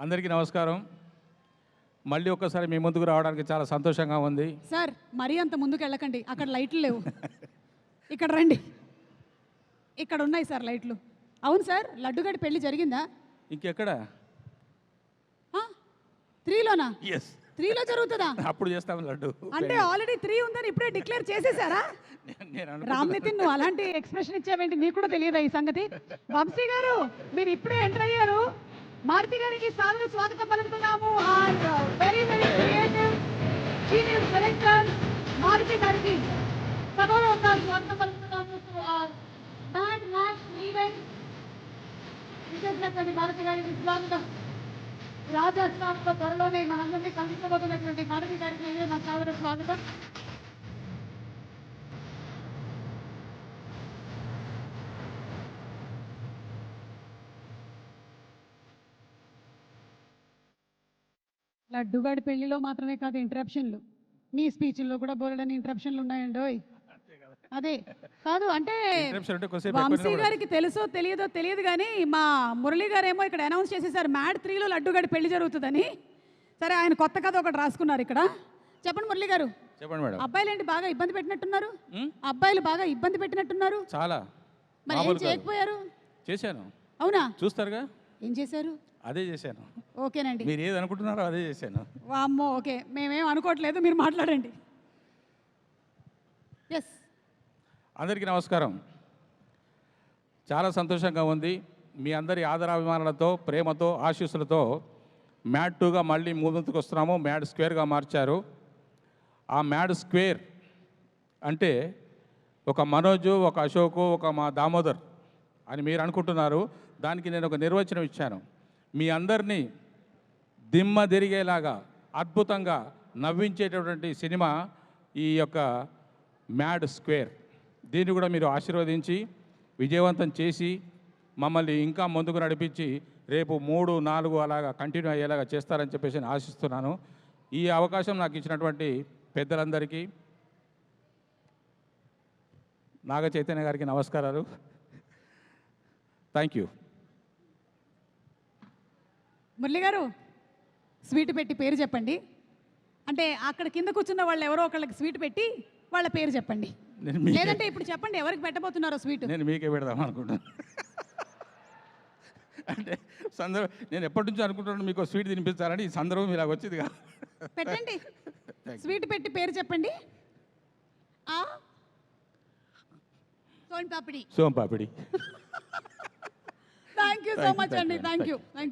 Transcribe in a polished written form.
అందరికీ నమస్కారం. మళ్ళీ ఒక్కసారి మీ ముందుకు రావడానికి చాలా సంతోషంగా ఉంది. సార్ మరీ అంత ముందుకు వెళ్ళకండి, అక్కడ లైట్లు లేవు. ఇక్కడ రండి, ఇక్కడ ఉన్నాయి సార్ లైట్లు. అవును సార్, లడ్డుగడి పెళ్లి జరిగిందా? ఇంకెక్కడ? 3లోనా? ఎస్, 3లో జరుగుతుందా? అప్పుడు చేస్తాం లడ్డు. అంటే ఆల్రెడీ 3 ఉందని ఇప్పుడే డిక్లేర్ చేసేసారా? రామ్ నితిన్, నువ్వు అలాంటి ఎక్స్ప్రెషన్ ఇచ్చావేంటి? నీకు కూడా తెలియదా ఈ సంగతి? వంశీ గారు, మీరు ఇప్పుడే ఎంటర్ అయ్యారు. మారుతి గారికి సాదర స్వాగతం పలుకుతున్నాము. Very very creative genius director Maruthi గారికి సభలో ఉన్నారు. స్వాగతం పలుకుతున్నాము. బ్యాడ్ మ్యాచ్ ఈవెంట్ విశేషమైనటువంటి మారుతి గారికి స్వాగతం. రాజస్థాన్లో త్వరలోనే మనందరినీ కలిసిపోతున్నటువంటి మారుతి గారికి నా సాదర స్వాగతం. లడ్డుగాడి పెళ్లిలో మాత్రమే కాదు ఇంటరప్షన్లు, మీ స్పీచ్ల్లో కూడా బోలెడని ఇంటరప్షన్లు ఉన్నాయండి. అదే కాదు అంటే వంశీ గారికి తెలుసో తెలియదు కానీ మా మురళి గారు ఏమో ఇక్కడ అనౌన్స్ చేసేసారు మ్యాడ్ 3లో లడ్డుగాడి పెళ్లి జరుగుతుందని. సరే, ఆయన కొత్త కథ ఒకటి రాసుకున్నారు ఇక్కడ. చెప్పండి మురళి గారు. చెప్పండి మేడం. అబ్బాయిలు ఏంటి బాగా ఇబ్బంది పెట్టినట్టున్నారు? అబ్బాయిలు బాగా ఇబ్బంది పెట్టినట్టున్నారు. చాలా. మరి ఏం చేయకపోయారు? చేశాను. అవునా? చూస్తారుగా. ఏం చేశారు? అదే చేశాను. ఓకేనండి. మీరు ఏది అనుకుంటున్నారో అదే చేశాను. వామ్మో, ఓకే, మేమేం అనుకోవట్లేదు, మీరు మాట్లాడండి. ఎస్, అందరికీ నమస్కారం. చాలా సంతోషంగా ఉంది. మీ అందరి ఆదరాభిమానాలతో, ప్రేమతో, ఆశీస్సులతో మ్యాడ్ 2గా మళ్ళీ ముందుకు వస్తున్నాము. మ్యాడ్ స్క్వేర్గా మార్చారు. ఆ మ్యాడ్ స్క్వేర్ అంటే ఒక మనోజు, ఒక అశోకు, ఒక మా దామోదర్ అని మీరు అనుకుంటున్నారు. దానికి నేను ఒక నిర్వచనం ఇచ్చాను. మీ అందరినీ దిమ్మ తిరిగేలాగా అద్భుతంగా నవ్వించేటటువంటి సినిమా ఈ యొక్క మ్యాడ్ స్క్వేర్. దీన్ని కూడా మీరు ఆశీర్వదించి విజయవంతం చేసి మమ్మల్ని ఇంకా ముందుకు నడిపించి రేపు 3, 4 అలాగా కంటిన్యూ అయ్యేలాగా చేస్తారని చెప్పేసి నేను ఆశిస్తున్నాను. ఈ అవకాశం నాకు ఇచ్చినటువంటి పెద్దలందరికీ, నాగ చైతన్య గారికి నమస్కారాలు. Thank you. మురళి గారు, స్వీట్ పెట్టి పేరు చెప్పండి. అంటే అక్కడ కింద కూర్చున్న వాళ్ళు ఎవరో ఒకళ్ళకి స్వీట్ పెట్టి వాళ్ళ పేరు చెప్పండి. లేదంటే ఇప్పుడు చెప్పండి ఎవరికి పెట్టబోతున్నారో స్వీట్. నేను మీకే పెడదాం అనుకుంటాను. అంటే సందర్భం నేను ఎప్పటి నుంచో అనుకుంటున్నాను మీకు స్వీట్ తినిపించాలని. ఈ సందర్భం ఇలాగ వచ్చింది కాదు. పెట్టండి, స్వీట్ పెట్టి పేరు చెప్పండి. సోన్ పాపిడి. సోన్ పాపిడి. థ్యాంక్ యూ సో మచ్ అండి. Thank you.